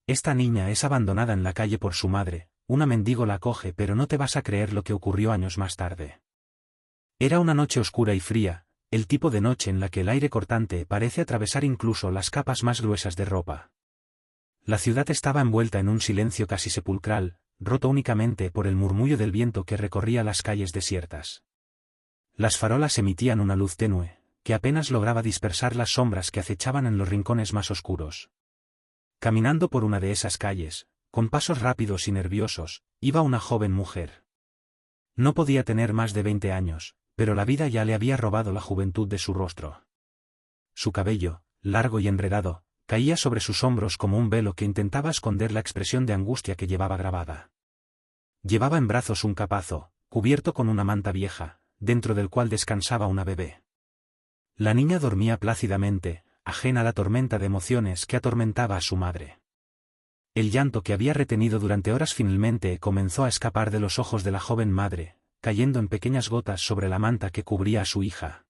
Esta niña es abandonada en la calle por su madre, una mendigo la acoge, pero no te vas a creer lo que ocurrió años más tarde. Era una noche oscura y fría, el tipo de noche en la que el aire cortante parece atravesar incluso las capas más gruesas de ropa. La ciudad estaba envuelta en un silencio casi sepulcral, roto únicamente por el murmullo del viento que recorría las calles desiertas. Las farolas emitían una luz tenue, que apenas lograba dispersar las sombras que acechaban en los rincones más oscuros. Caminando por una de esas calles, con pasos rápidos y nerviosos, iba una joven mujer. No podía tener más de 20 años, pero la vida ya le había robado la juventud de su rostro. Su cabello, largo y enredado, caía sobre sus hombros como un velo que intentaba esconder la expresión de angustia que llevaba grabada. Llevaba en brazos un capazo, cubierto con una manta vieja, dentro del cual descansaba una bebé. La niña dormía plácidamente, ajena a la tormenta de emociones que atormentaba a su madre. El llanto que había retenido durante horas finalmente comenzó a escapar de los ojos de la joven madre, cayendo en pequeñas gotas sobre la manta que cubría a su hija.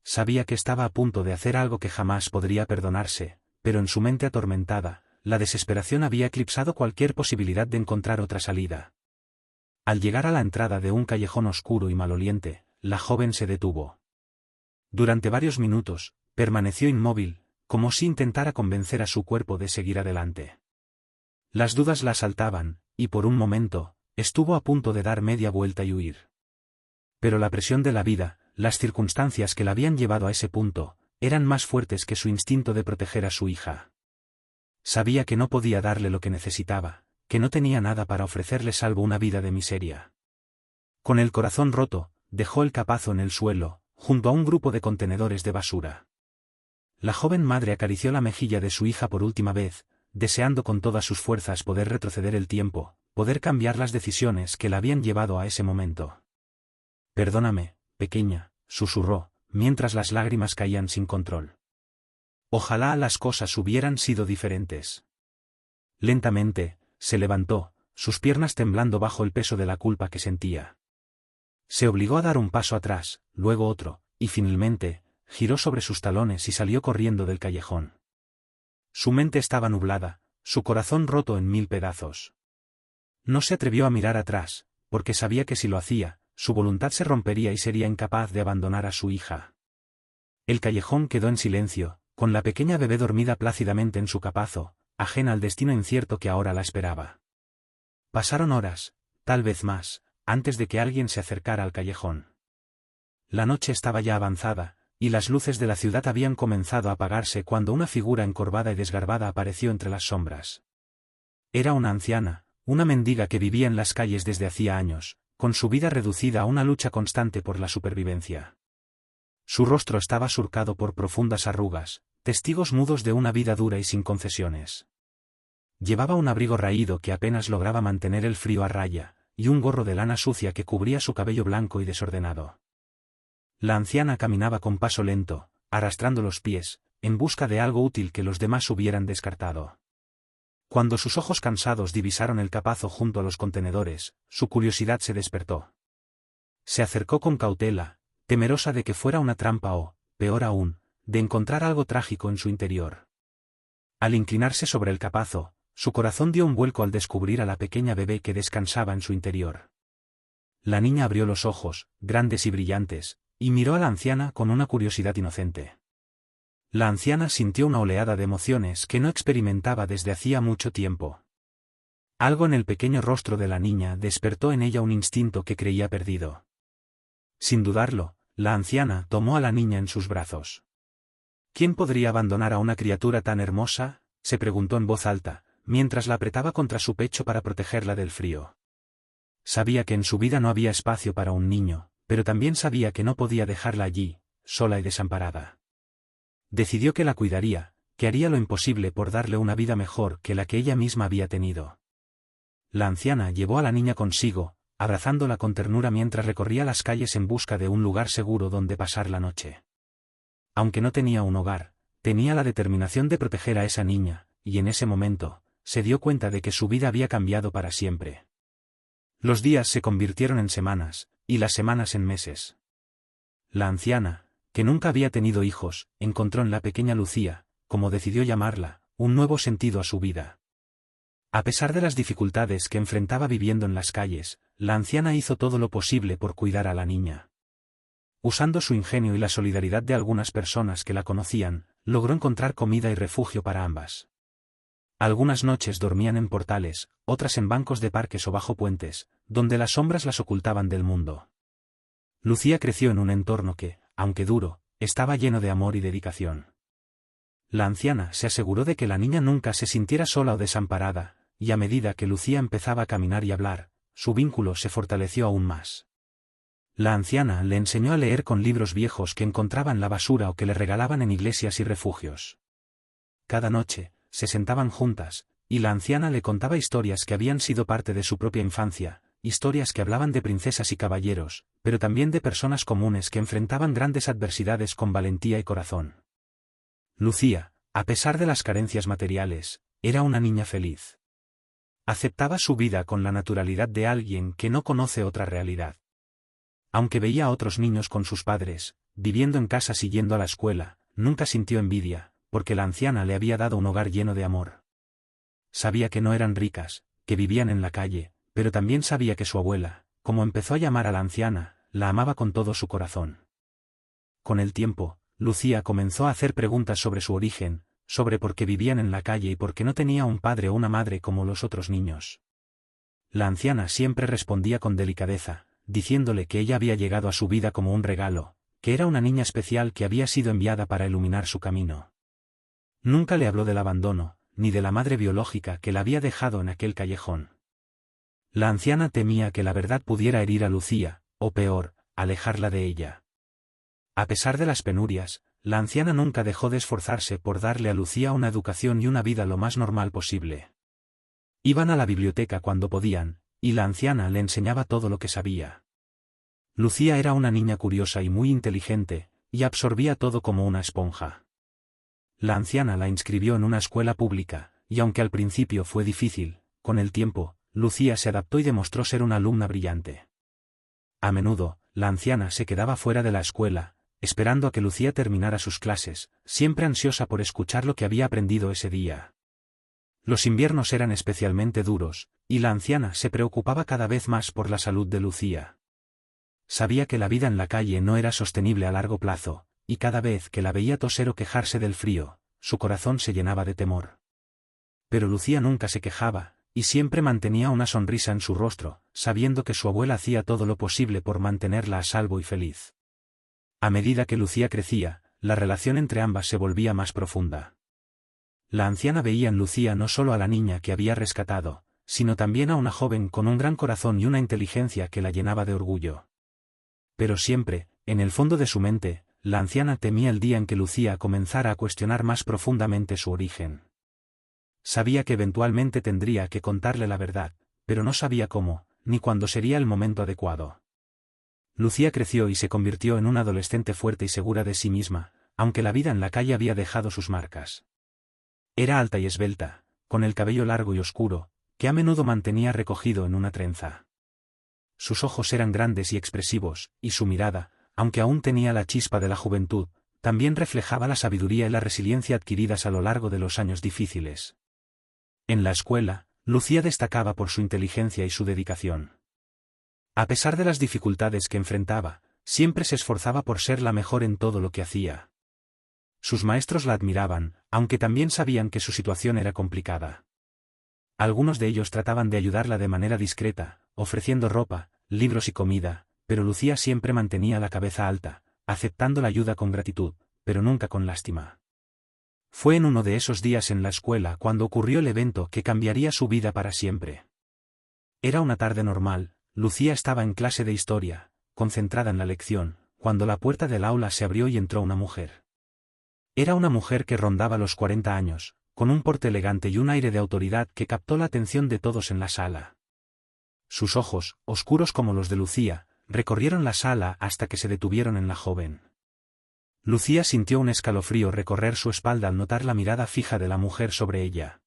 Sabía que estaba a punto de hacer algo que jamás podría perdonarse, pero en su mente atormentada, la desesperación había eclipsado cualquier posibilidad de encontrar otra salida. Al llegar a la entrada de un callejón oscuro y maloliente, la joven se detuvo. Durante varios minutos, permaneció inmóvil, como si intentara convencer a su cuerpo de seguir adelante. Las dudas la asaltaban, y por un momento, estuvo a punto de dar media vuelta y huir. Pero la presión de la vida, las circunstancias que la habían llevado a ese punto, eran más fuertes que su instinto de proteger a su hija. Sabía que no podía darle lo que necesitaba, que no tenía nada para ofrecerle salvo una vida de miseria. Con el corazón roto, dejó el capazo en el suelo, junto a un grupo de contenedores de basura. La joven madre acarició la mejilla de su hija por última vez, deseando con todas sus fuerzas poder retroceder el tiempo, poder cambiar las decisiones que la habían llevado a ese momento. «Perdóname, pequeña», susurró, mientras las lágrimas caían sin control. Ojalá las cosas hubieran sido diferentes. Lentamente, se levantó, sus piernas temblando bajo el peso de la culpa que sentía. Se obligó a dar un paso atrás, luego otro, y finalmente, giró sobre sus talones y salió corriendo del callejón. Su mente estaba nublada, su corazón roto en 1000 pedazos. No se atrevió a mirar atrás, porque sabía que si lo hacía, su voluntad se rompería y sería incapaz de abandonar a su hija. El callejón quedó en silencio, con la pequeña bebé dormida plácidamente en su capazo, ajena al destino incierto que ahora la esperaba. Pasaron horas, tal vez más, antes de que alguien se acercara al callejón. La noche estaba ya avanzada, y las luces de la ciudad habían comenzado a apagarse cuando una figura encorvada y desgarbada apareció entre las sombras. Era una anciana, una mendiga que vivía en las calles desde hacía años, con su vida reducida a una lucha constante por la supervivencia. Su rostro estaba surcado por profundas arrugas, testigos mudos de una vida dura y sin concesiones. Llevaba un abrigo raído que apenas lograba mantener el frío a raya, y un gorro de lana sucia que cubría su cabello blanco y desordenado. La anciana caminaba con paso lento, arrastrando los pies, en busca de algo útil que los demás hubieran descartado. Cuando sus ojos cansados divisaron el capazo junto a los contenedores, su curiosidad se despertó. Se acercó con cautela, temerosa de que fuera una trampa o, peor aún, de encontrar algo trágico en su interior. Al inclinarse sobre el capazo, su corazón dio un vuelco al descubrir a la pequeña bebé que descansaba en su interior. La niña abrió los ojos, grandes y brillantes, y miró a la anciana con una curiosidad inocente. La anciana sintió una oleada de emociones que no experimentaba desde hacía mucho tiempo. Algo en el pequeño rostro de la niña despertó en ella un instinto que creía perdido. Sin dudarlo, la anciana tomó a la niña en sus brazos. ¿Quién podría abandonar a una criatura tan hermosa?, se preguntó en voz alta, mientras la apretaba contra su pecho para protegerla del frío. Sabía que en su vida no había espacio para un niño, pero también sabía que no podía dejarla allí, sola y desamparada. Decidió que la cuidaría, que haría lo imposible por darle una vida mejor que la que ella misma había tenido. La anciana llevó a la niña consigo, abrazándola con ternura mientras recorría las calles en busca de un lugar seguro donde pasar la noche. Aunque no tenía un hogar, tenía la determinación de proteger a esa niña, y en ese momento, se dio cuenta de que su vida había cambiado para siempre. Los días se convirtieron en semanas, y las semanas en meses. La anciana, que nunca había tenido hijos, encontró en la pequeña Lucía, como decidió llamarla, un nuevo sentido a su vida. A pesar de las dificultades que enfrentaba viviendo en las calles, la anciana hizo todo lo posible por cuidar a la niña. Usando su ingenio y la solidaridad de algunas personas que la conocían, logró encontrar comida y refugio para ambas. Algunas noches dormían en portales, otras en bancos de parques o bajo puentes, donde las sombras las ocultaban del mundo. Lucía creció en un entorno que, aunque duro, estaba lleno de amor y dedicación. La anciana se aseguró de que la niña nunca se sintiera sola o desamparada, y a medida que Lucía empezaba a caminar y hablar, su vínculo se fortaleció aún más. La anciana le enseñó a leer con libros viejos que encontraba en la basura o que le regalaban en iglesias y refugios. Cada noche, se sentaban juntas, y la anciana le contaba historias que habían sido parte de su propia infancia, historias que hablaban de princesas y caballeros, pero también de personas comunes que enfrentaban grandes adversidades con valentía y corazón. Lucía, a pesar de las carencias materiales, era una niña feliz. Aceptaba su vida con la naturalidad de alguien que no conoce otra realidad. Aunque veía a otros niños con sus padres, viviendo en casas y yendo a la escuela, nunca sintió envidia, porque la anciana le había dado un hogar lleno de amor. Sabía que no eran ricas, que vivían en la calle, pero también sabía que su abuela, como empezó a llamar a la anciana, la amaba con todo su corazón. Con el tiempo, Lucía comenzó a hacer preguntas sobre su origen, sobre por qué vivían en la calle y por qué no tenía un padre o una madre como los otros niños. La anciana siempre respondía con delicadeza, diciéndole que ella había llegado a su vida como un regalo, que era una niña especial que había sido enviada para iluminar su camino. Nunca le habló del abandono, ni de la madre biológica que la había dejado en aquel callejón. La anciana temía que la verdad pudiera herir a Lucía, o peor, alejarla de ella. A pesar de las penurias, la anciana nunca dejó de esforzarse por darle a Lucía una educación y una vida lo más normal posible. Iban a la biblioteca cuando podían, y la anciana le enseñaba todo lo que sabía. Lucía era una niña curiosa y muy inteligente, y absorbía todo como una esponja. La anciana la inscribió en una escuela pública, y aunque al principio fue difícil, con el tiempo, Lucía se adaptó y demostró ser una alumna brillante. A menudo, la anciana se quedaba fuera de la escuela, esperando a que Lucía terminara sus clases, siempre ansiosa por escuchar lo que había aprendido ese día. Los inviernos eran especialmente duros, y la anciana se preocupaba cada vez más por la salud de Lucía. Sabía que la vida en la calle no era sostenible a largo plazo, y cada vez que la veía toser o quejarse del frío, su corazón se llenaba de temor. Pero Lucía nunca se quejaba, y siempre mantenía una sonrisa en su rostro, sabiendo que su abuela hacía todo lo posible por mantenerla a salvo y feliz. A medida que Lucía crecía, la relación entre ambas se volvía más profunda. La anciana veía en Lucía no solo a la niña que había rescatado, sino también a una joven con un gran corazón y una inteligencia que la llenaba de orgullo. Pero siempre, en el fondo de su mente, la anciana temía el día en que Lucía comenzara a cuestionar más profundamente su origen. Sabía que eventualmente tendría que contarle la verdad, pero no sabía cómo, ni cuándo sería el momento adecuado. Lucía creció y se convirtió en una adolescente fuerte y segura de sí misma, aunque la vida en la calle había dejado sus marcas. Era alta y esbelta, con el cabello largo y oscuro, que a menudo mantenía recogido en una trenza. Sus ojos eran grandes y expresivos, y su mirada, aunque aún tenía la chispa de la juventud, también reflejaba la sabiduría y la resiliencia adquiridas a lo largo de los años difíciles. En la escuela, Lucía destacaba por su inteligencia y su dedicación. A pesar de las dificultades que enfrentaba, siempre se esforzaba por ser la mejor en todo lo que hacía. Sus maestros la admiraban, aunque también sabían que su situación era complicada. Algunos de ellos trataban de ayudarla de manera discreta, ofreciendo ropa, libros y comida, pero Lucía siempre mantenía la cabeza alta, aceptando la ayuda con gratitud, pero nunca con lástima. Fue en uno de esos días en la escuela cuando ocurrió el evento que cambiaría su vida para siempre. Era una tarde normal, Lucía estaba en clase de historia, concentrada en la lección, cuando la puerta del aula se abrió y entró una mujer. Era una mujer que rondaba los 40 años, con un porte elegante y un aire de autoridad que captó la atención de todos en la sala. Sus ojos, oscuros como los de Lucía, recorrieron la sala hasta que se detuvieron en la joven. Lucía sintió un escalofrío recorrer su espalda al notar la mirada fija de la mujer sobre ella.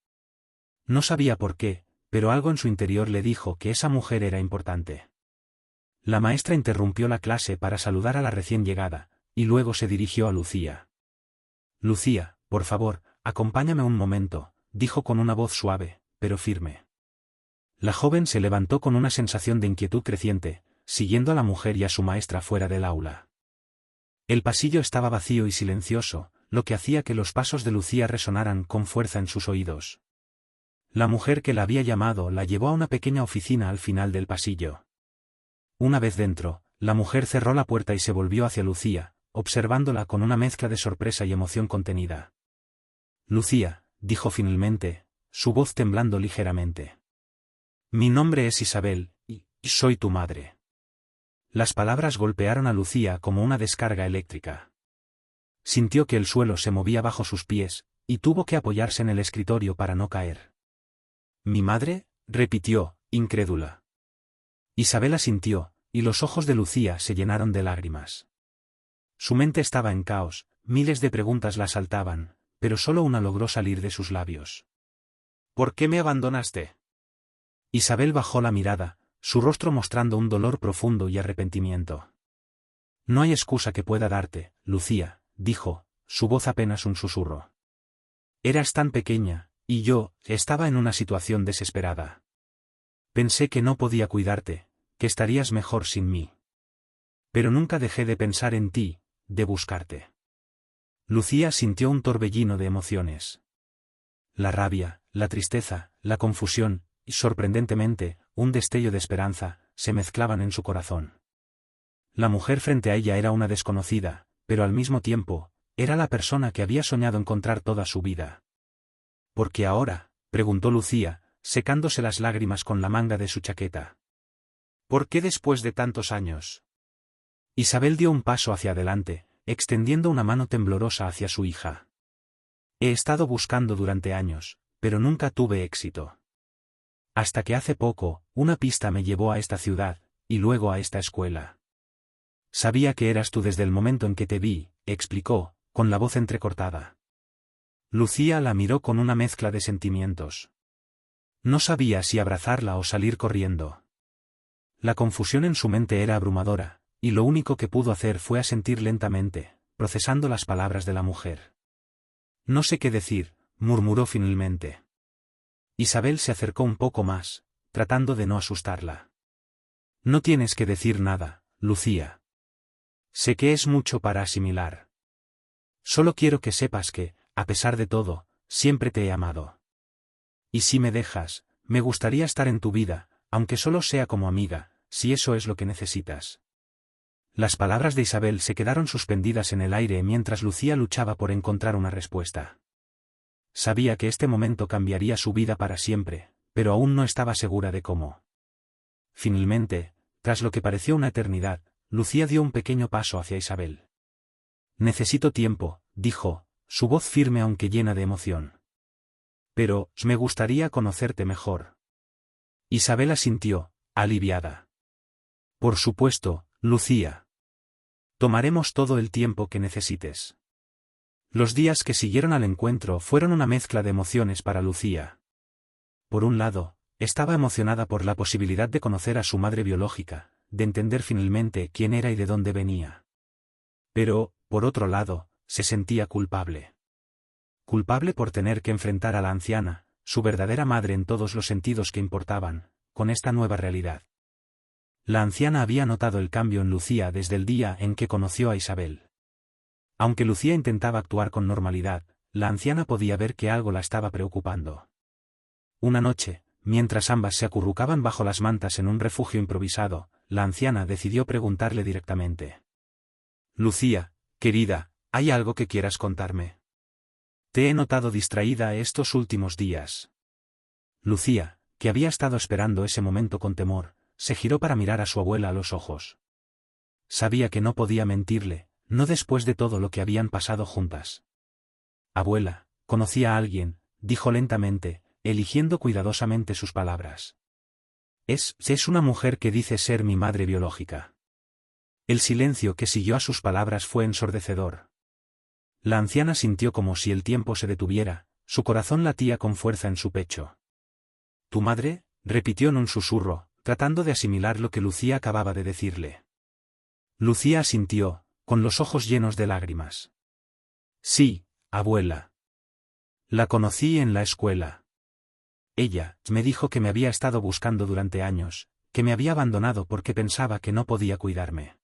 No sabía por qué, pero algo en su interior le dijo que esa mujer era importante. La maestra interrumpió la clase para saludar a la recién llegada, y luego se dirigió a Lucía. «Lucía, por favor, acompáñame un momento», dijo con una voz suave, pero firme. La joven se levantó con una sensación de inquietud creciente, siguiendo a la mujer y a su maestra fuera del aula. El pasillo estaba vacío y silencioso, lo que hacía que los pasos de Lucía resonaran con fuerza en sus oídos. La mujer que la había llamado la llevó a una pequeña oficina al final del pasillo. Una vez dentro, la mujer cerró la puerta y se volvió hacia Lucía, observándola con una mezcla de sorpresa y emoción contenida. Lucía, dijo finalmente, su voz temblando ligeramente. Mi nombre es Isabel, y soy tu madre. Las palabras golpearon a Lucía como una descarga eléctrica. Sintió que el suelo se movía bajo sus pies, y tuvo que apoyarse en el escritorio para no caer. ¿Mi madre?, repitió, incrédula. Isabel asintió, y los ojos de Lucía se llenaron de lágrimas. Su mente estaba en caos, miles de preguntas la asaltaban, pero solo una logró salir de sus labios. ¿Por qué me abandonaste? Isabel bajó la mirada, su rostro mostrando un dolor profundo y arrepentimiento. No hay excusa que pueda darte, Lucía, dijo, su voz apenas un susurro. Eras tan pequeña, y yo estaba en una situación desesperada. Pensé que no podía cuidarte, que estarías mejor sin mí. Pero nunca dejé de pensar en ti, de buscarte. Lucía sintió un torbellino de emociones. La rabia, la tristeza, la confusión, y sorprendentemente, un destello de esperanza, se mezclaban en su corazón. La mujer frente a ella era una desconocida, pero al mismo tiempo, era la persona que había soñado encontrar toda su vida. ¿Por qué ahora?, preguntó Lucía, secándose las lágrimas con la manga de su chaqueta. ¿Por qué después de tantos años? Isabel dio un paso hacia adelante, extendiendo una mano temblorosa hacia su hija. He estado buscando durante años, pero nunca tuve éxito. Hasta que hace poco, una pista me llevó a esta ciudad, y luego a esta escuela. Sabía que eras tú desde el momento en que te vi, explicó, con la voz entrecortada. Lucía la miró con una mezcla de sentimientos. No sabía si abrazarla o salir corriendo. La confusión en su mente era abrumadora, y lo único que pudo hacer fue asentir lentamente, procesando las palabras de la mujer. No sé qué decir, murmuró finalmente. Isabel se acercó un poco más, tratando de no asustarla. No tienes que decir nada, Lucía. Sé que es mucho para asimilar. Solo quiero que sepas que, a pesar de todo, siempre te he amado. Y si me dejas, me gustaría estar en tu vida, aunque solo sea como amiga, si eso es lo que necesitas. Las palabras de Isabel se quedaron suspendidas en el aire mientras Lucía luchaba por encontrar una respuesta. Sabía que este momento cambiaría su vida para siempre, pero aún no estaba segura de cómo. Finalmente, tras lo que pareció una eternidad, Lucía dio un pequeño paso hacia Isabel. Necesito tiempo, dijo, su voz firme aunque llena de emoción. Pero, me gustaría conocerte mejor. Isabel asintió, aliviada. Por supuesto, Lucía. Tomaremos todo el tiempo que necesites. Los días que siguieron al encuentro fueron una mezcla de emociones para Lucía. Por un lado, estaba emocionada por la posibilidad de conocer a su madre biológica, de entender finalmente quién era y de dónde venía. Pero, por otro lado, se sentía culpable. Culpable por tener que enfrentar a la anciana, su verdadera madre en todos los sentidos que importaban, con esta nueva realidad. La anciana había notado el cambio en Lucía desde el día en que conoció a Isabel. Aunque Lucía intentaba actuar con normalidad, la anciana podía ver que algo la estaba preocupando. Una noche, mientras ambas se acurrucaban bajo las mantas en un refugio improvisado, la anciana decidió preguntarle directamente. Lucía, querida, ¿hay algo que quieras contarme? Te he notado distraída estos últimos días. Lucía, que había estado esperando ese momento con temor, se giró para mirar a su abuela a los ojos. Sabía que no podía mentirle, no después de todo lo que habían pasado juntas. Abuela, conocí a alguien, dijo lentamente, eligiendo cuidadosamente sus palabras. Es una mujer que dice ser mi madre biológica. El silencio que siguió a sus palabras fue ensordecedor. La anciana sintió como si el tiempo se detuviera, su corazón latía con fuerza en su pecho. ¿Tu madre?, repitió en un susurro, tratando de asimilar lo que Lucía acababa de decirle. Lucía asintió, con los ojos llenos de lágrimas. Sí, abuela. La conocí en la escuela. Ella me dijo que me había estado buscando durante años, que me había abandonado porque pensaba que no podía cuidarme.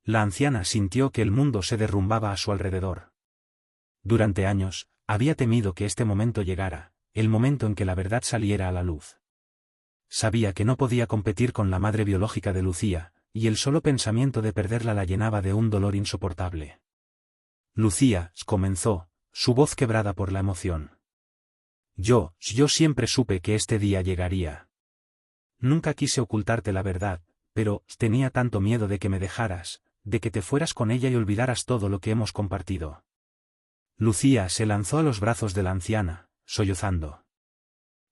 La anciana sintió que el mundo se derrumbaba a su alrededor. Durante años, había temido que este momento llegara, el momento en que la verdad saliera a la luz. Sabía que no podía competir con la madre biológica de Lucía, y el solo pensamiento de perderla la llenaba de un dolor insoportable. Lucía, comenzó, su voz quebrada por la emoción. Yo siempre supe que este día llegaría. Nunca quise ocultarte la verdad, pero tenía tanto miedo de que me dejaras, de que te fueras con ella y olvidaras todo lo que hemos compartido. Lucía se lanzó a los brazos de la anciana, sollozando.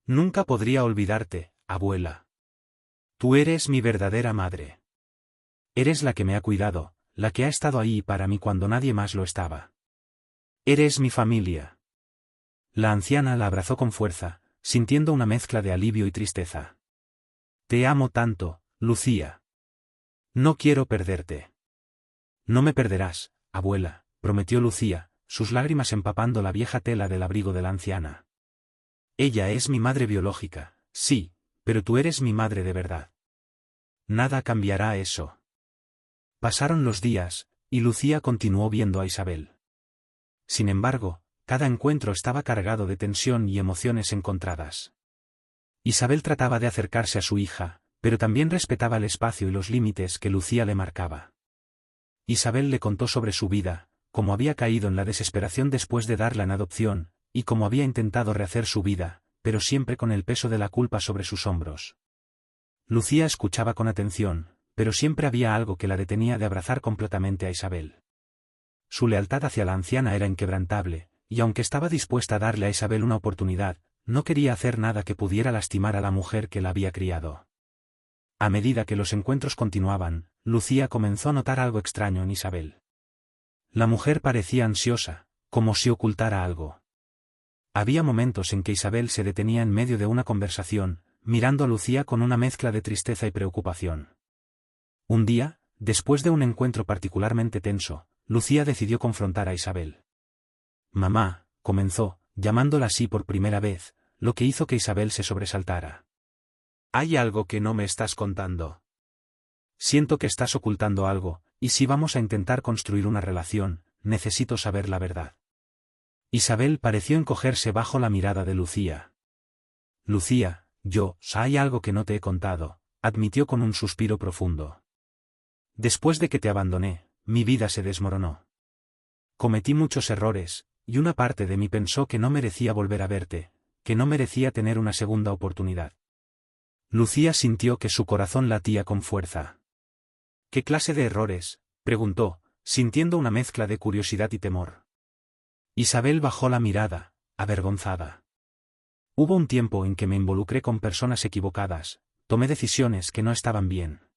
Nunca podría olvidarte, abuela. Tú eres mi verdadera madre. Eres la que me ha cuidado, la que ha estado ahí para mí cuando nadie más lo estaba. Eres mi familia. La anciana la abrazó con fuerza, sintiendo una mezcla de alivio y tristeza. Te amo tanto, Lucía. No quiero perderte. No me perderás, abuela, prometió Lucía, sus lágrimas empapando la vieja tela del abrigo de la anciana. Ella es mi madre biológica, sí, pero tú eres mi madre de verdad. Nada cambiará eso. Pasaron los días, y Lucía continuó viendo a Isabel. Sin embargo, cada encuentro estaba cargado de tensión y emociones encontradas. Isabel trataba de acercarse a su hija, pero también respetaba el espacio y los límites que Lucía le marcaba. Isabel le contó sobre su vida, cómo había caído en la desesperación después de darla en adopción, y cómo había intentado rehacer su vida, pero siempre con el peso de la culpa sobre sus hombros. Lucía escuchaba con atención, pero siempre había algo que la detenía de abrazar completamente a Isabel. Su lealtad hacia la anciana era inquebrantable, y aunque estaba dispuesta a darle a Isabel una oportunidad, no quería hacer nada que pudiera lastimar a la mujer que la había criado. A medida que los encuentros continuaban, Lucía comenzó a notar algo extraño en Isabel. La mujer parecía ansiosa, como si ocultara algo. Había momentos en que Isabel se detenía en medio de una conversación, mirando a Lucía con una mezcla de tristeza y preocupación. Un día, después de un encuentro particularmente tenso, Lucía decidió confrontar a Isabel. Mamá, comenzó, llamándola así por primera vez, lo que hizo que Isabel se sobresaltara. Hay algo que no me estás contando. Siento que estás ocultando algo, y si vamos a intentar construir una relación, necesito saber la verdad. Isabel pareció encogerse bajo la mirada de Lucía. Lucía, hay algo que no te he contado, admitió con un suspiro profundo. Después de que te abandoné, mi vida se desmoronó. Cometí muchos errores, y una parte de mí pensó que no merecía volver a verte, que no merecía tener una segunda oportunidad. Lucía sintió que su corazón latía con fuerza. ¿Qué clase de errores?, preguntó, sintiendo una mezcla de curiosidad y temor. Isabel bajó la mirada, avergonzada. Hubo un tiempo en que me involucré con personas equivocadas, tomé decisiones que no estaban bien.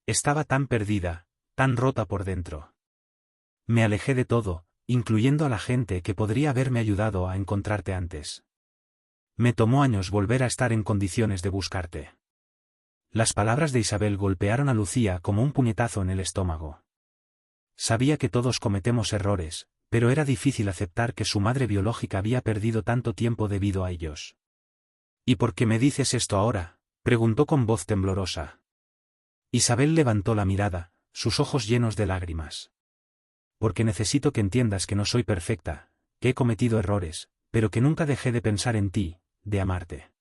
Estaba tan perdida, tan rota por dentro. Me alejé de todo, incluyendo a la gente que podría haberme ayudado a encontrarte antes. Me tomó años volver a estar en condiciones de buscarte. Las palabras de Isabel golpearon a Lucía como un puñetazo en el estómago. Sabía que todos cometemos errores, pero era difícil aceptar que su madre biológica había perdido tanto tiempo debido a ellos. ¿Y por qué me dices esto ahora?, preguntó con voz temblorosa. Isabel levantó la mirada, sus ojos llenos de lágrimas. Porque necesito que entiendas que no soy perfecta, que he cometido errores, pero que nunca dejé de pensar en ti, de amarte.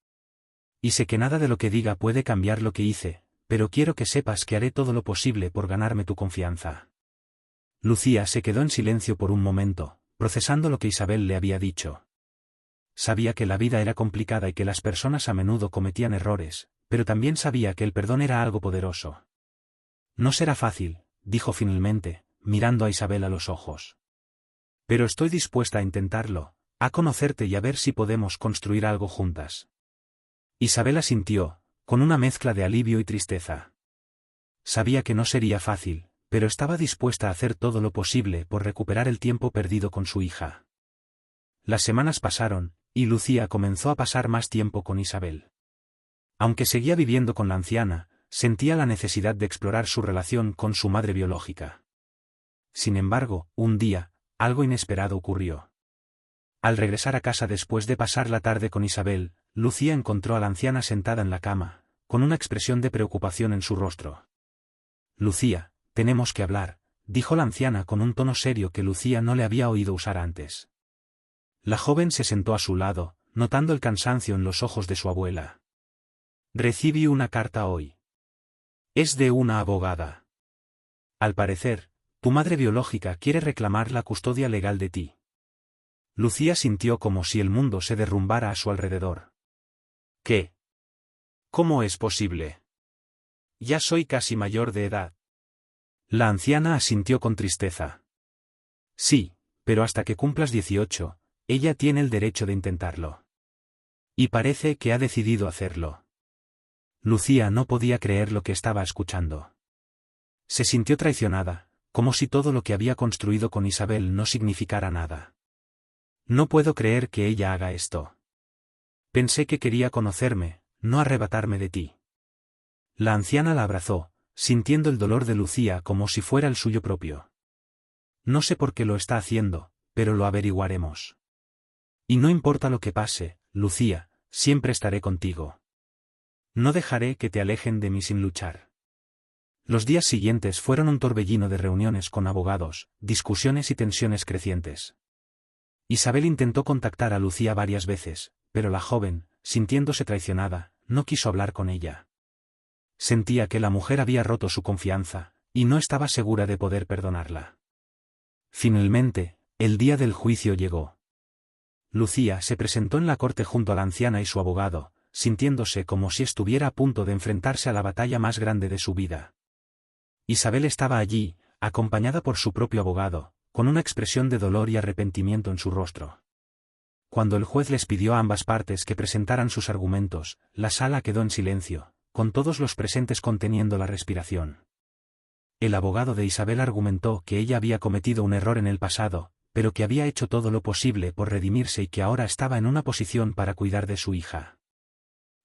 Y sé que nada de lo que diga puede cambiar lo que hice, pero quiero que sepas que haré todo lo posible por ganarme tu confianza. Lucía se quedó en silencio por un momento, procesando lo que Isabel le había dicho. Sabía que la vida era complicada y que las personas a menudo cometían errores, pero también sabía que el perdón era algo poderoso. No será fácil, dijo finalmente, mirando a Isabel a los ojos. Pero estoy dispuesta a intentarlo, a conocerte y a ver si podemos construir algo juntas. Isabel asintió, con una mezcla de alivio y tristeza. Sabía que no sería fácil, pero estaba dispuesta a hacer todo lo posible por recuperar el tiempo perdido con su hija. Las semanas pasaron, y Lucía comenzó a pasar más tiempo con Isabel. Aunque seguía viviendo con la anciana, sentía la necesidad de explorar su relación con su madre biológica. Sin embargo, un día, algo inesperado ocurrió. Al regresar a casa después de pasar la tarde con Isabel, Lucía encontró a la anciana sentada en la cama, con una expresión de preocupación en su rostro. Lucía, tenemos que hablar, dijo la anciana con un tono serio que Lucía no le había oído usar antes. La joven se sentó a su lado, notando el cansancio en los ojos de su abuela. Recibí una carta hoy. Es de una abogada. Al parecer, tu madre biológica quiere reclamar la custodia legal de ti. Lucía sintió como si el mundo se derrumbara a su alrededor. ¿Qué? ¿Cómo es posible? Ya soy casi mayor de edad. La anciana asintió con tristeza. Sí, pero hasta que cumplas 18, ella tiene el derecho de intentarlo. Y parece que ha decidido hacerlo. Lucía no podía creer lo que estaba escuchando. Se sintió traicionada, como si todo lo que había construido con Isabel no significara nada. No puedo creer que ella haga esto. Pensé que quería conocerme, no arrebatarme de ti. La anciana la abrazó, sintiendo el dolor de Lucía como si fuera el suyo propio. No sé por qué lo está haciendo, pero lo averiguaremos. Y no importa lo que pase, Lucía, siempre estaré contigo. No dejaré que te alejen de mí sin luchar. Los días siguientes fueron un torbellino de reuniones con abogados, discusiones y tensiones crecientes. Isabel intentó contactar a Lucía varias veces, pero la joven, sintiéndose traicionada, no quiso hablar con ella. Sentía que la mujer había roto su confianza, y no estaba segura de poder perdonarla. Finalmente, el día del juicio llegó. Lucía se presentó en la corte junto a la anciana y su abogado, sintiéndose como si estuviera a punto de enfrentarse a la batalla más grande de su vida. Isabel estaba allí, acompañada por su propio abogado, con una expresión de dolor y arrepentimiento en su rostro. Cuando el juez les pidió a ambas partes que presentaran sus argumentos, la sala quedó en silencio, con todos los presentes conteniendo la respiración. El abogado de Isabel argumentó que ella había cometido un error en el pasado, pero que había hecho todo lo posible por redimirse y que ahora estaba en una posición para cuidar de su hija.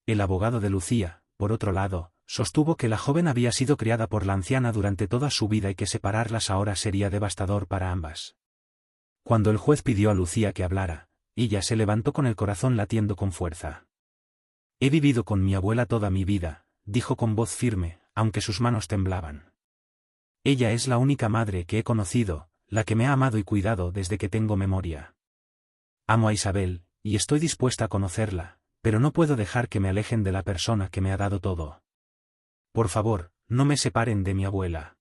El abogado de Lucía, por otro lado, sostuvo que la joven había sido criada por la anciana durante toda su vida y que separarlas ahora sería devastador para ambas. Cuando el juez pidió a Lucía que hablara, ella se levantó con el corazón latiendo con fuerza. He vivido con mi abuela toda mi vida, dijo con voz firme, aunque sus manos temblaban. Ella es la única madre que he conocido, la que me ha amado y cuidado desde que tengo memoria. Amo a Isabel, y estoy dispuesta a conocerla, pero no puedo dejar que me alejen de la persona que me ha dado todo. Por favor, no me separen de mi abuela.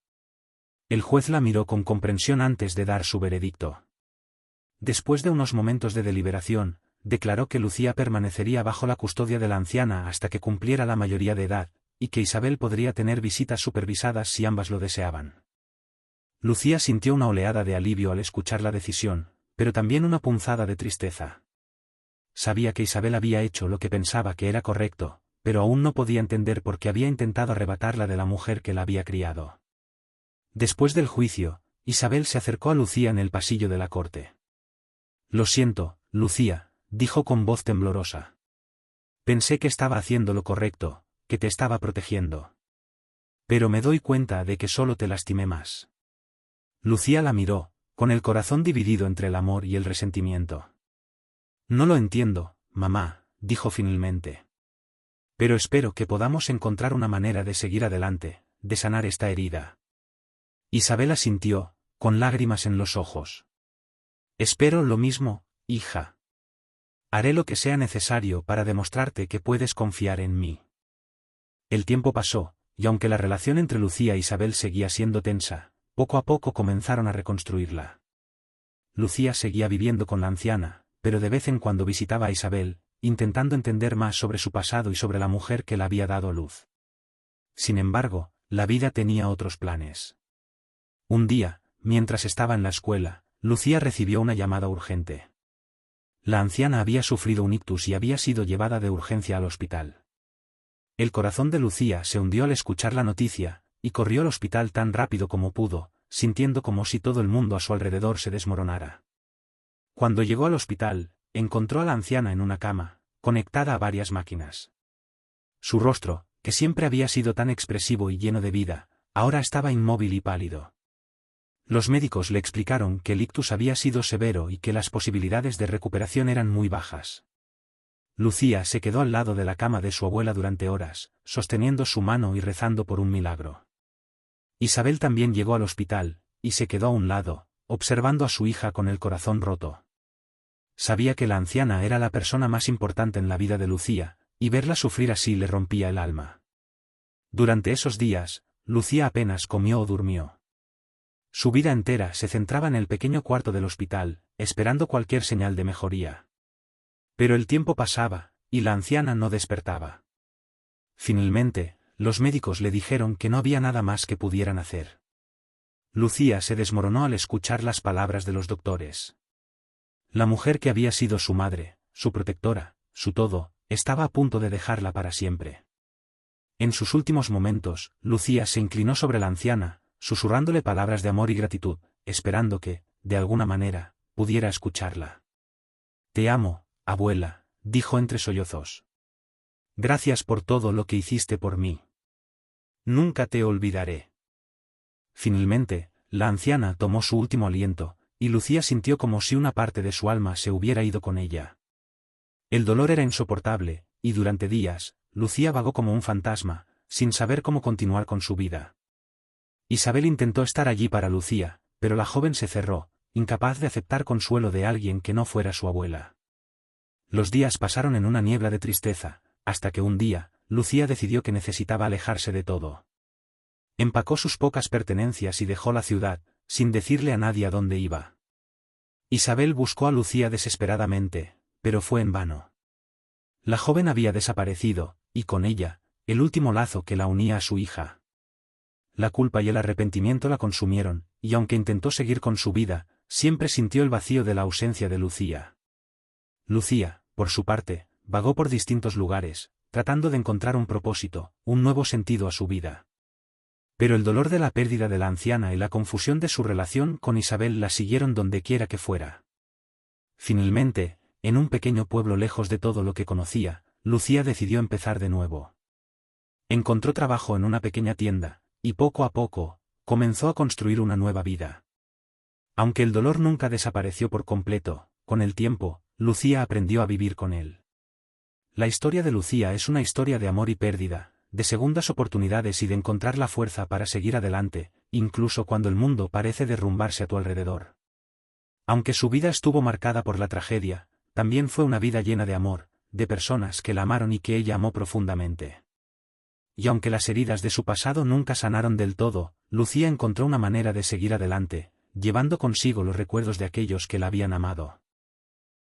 El juez la miró con comprensión antes de dar su veredicto. Después de unos momentos de deliberación, declaró que Lucía permanecería bajo la custodia de la anciana hasta que cumpliera la mayoría de edad, y que Isabel podría tener visitas supervisadas si ambas lo deseaban. Lucía sintió una oleada de alivio al escuchar la decisión, pero también una punzada de tristeza. Sabía que Isabel había hecho lo que pensaba que era correcto, pero aún no podía entender por qué había intentado arrebatarla de la mujer que la había criado. Después del juicio, Isabel se acercó a Lucía en el pasillo de la corte. Lo siento, Lucía, dijo con voz temblorosa. Pensé que estaba haciendo lo correcto, que te estaba protegiendo. Pero me doy cuenta de que solo te lastimé más. Lucía la miró, con el corazón dividido entre el amor y el resentimiento. No lo entiendo, mamá, dijo finalmente. Pero espero que podamos encontrar una manera de seguir adelante, de sanar esta herida. Isabel asintió, con lágrimas en los ojos. Espero lo mismo, hija. Haré lo que sea necesario para demostrarte que puedes confiar en mí. El tiempo pasó, y aunque la relación entre Lucía e Isabel seguía siendo tensa, poco a poco comenzaron a reconstruirla. Lucía seguía viviendo con la anciana, pero de vez en cuando visitaba a Isabel, intentando entender más sobre su pasado y sobre la mujer que la había dado a luz. Sin embargo, la vida tenía otros planes. Un día, mientras estaba en la escuela, Lucía recibió una llamada urgente. La anciana había sufrido un ictus y había sido llevada de urgencia al hospital. El corazón de Lucía se hundió al escuchar la noticia, y corrió al hospital tan rápido como pudo, sintiendo como si todo el mundo a su alrededor se desmoronara. Cuando llegó al hospital, encontró a la anciana en una cama, conectada a varias máquinas. Su rostro, que siempre había sido tan expresivo y lleno de vida, ahora estaba inmóvil y pálido. Los médicos le explicaron que el ictus había sido severo y que las posibilidades de recuperación eran muy bajas. Lucía se quedó al lado de la cama de su abuela durante horas, sosteniendo su mano y rezando por un milagro. Isabel también llegó al hospital, y se quedó a un lado, observando a su hija con el corazón roto. Sabía que la anciana era la persona más importante en la vida de Lucía, y verla sufrir así le rompía el alma. Durante esos días, Lucía apenas comió o durmió. Su vida entera se centraba en el pequeño cuarto del hospital, esperando cualquier señal de mejoría. Pero el tiempo pasaba, y la anciana no despertaba. Finalmente, los médicos le dijeron que no había nada más que pudieran hacer. Lucía se desmoronó al escuchar las palabras de los doctores. La mujer que había sido su madre, su protectora, su todo, estaba a punto de dejarla para siempre. En sus últimos momentos, Lucía se inclinó sobre la anciana, susurrándole palabras de amor y gratitud, esperando que, de alguna manera, pudiera escucharla. «Te amo, abuela», dijo entre sollozos. «Gracias por todo lo que hiciste por mí. Nunca te olvidaré». Finalmente, la anciana tomó su último aliento, y Lucía sintió como si una parte de su alma se hubiera ido con ella. El dolor era insoportable, y durante días, Lucía vagó como un fantasma, sin saber cómo continuar con su vida. Isabel intentó estar allí para Lucía, pero la joven se cerró, incapaz de aceptar consuelo de alguien que no fuera su abuela. Los días pasaron en una niebla de tristeza, hasta que un día, Lucía decidió que necesitaba alejarse de todo. Empacó sus pocas pertenencias y dejó la ciudad, sin decirle a nadie a dónde iba. Isabel buscó a Lucía desesperadamente, pero fue en vano. La joven había desaparecido, y con ella, el último lazo que la unía a su hija. La culpa y el arrepentimiento la consumieron, y aunque intentó seguir con su vida, siempre sintió el vacío de la ausencia de Lucía. Lucía, por su parte, vagó por distintos lugares, tratando de encontrar un propósito, un nuevo sentido a su vida. Pero el dolor de la pérdida de la anciana y la confusión de su relación con Isabel la siguieron donde quiera que fuera. Finalmente, en un pequeño pueblo lejos de todo lo que conocía, Lucía decidió empezar de nuevo. Encontró trabajo en una pequeña tienda, y poco a poco, comenzó a construir una nueva vida. Aunque el dolor nunca desapareció por completo, con el tiempo, Lucía aprendió a vivir con él. La historia de Lucía es una historia de amor y pérdida, de segundas oportunidades y de encontrar la fuerza para seguir adelante, incluso cuando el mundo parece derrumbarse a tu alrededor. Aunque su vida estuvo marcada por la tragedia, también fue una vida llena de amor, de personas que la amaron y que ella amó profundamente. Y aunque las heridas de su pasado nunca sanaron del todo, Lucía encontró una manera de seguir adelante, llevando consigo los recuerdos de aquellos que la habían amado.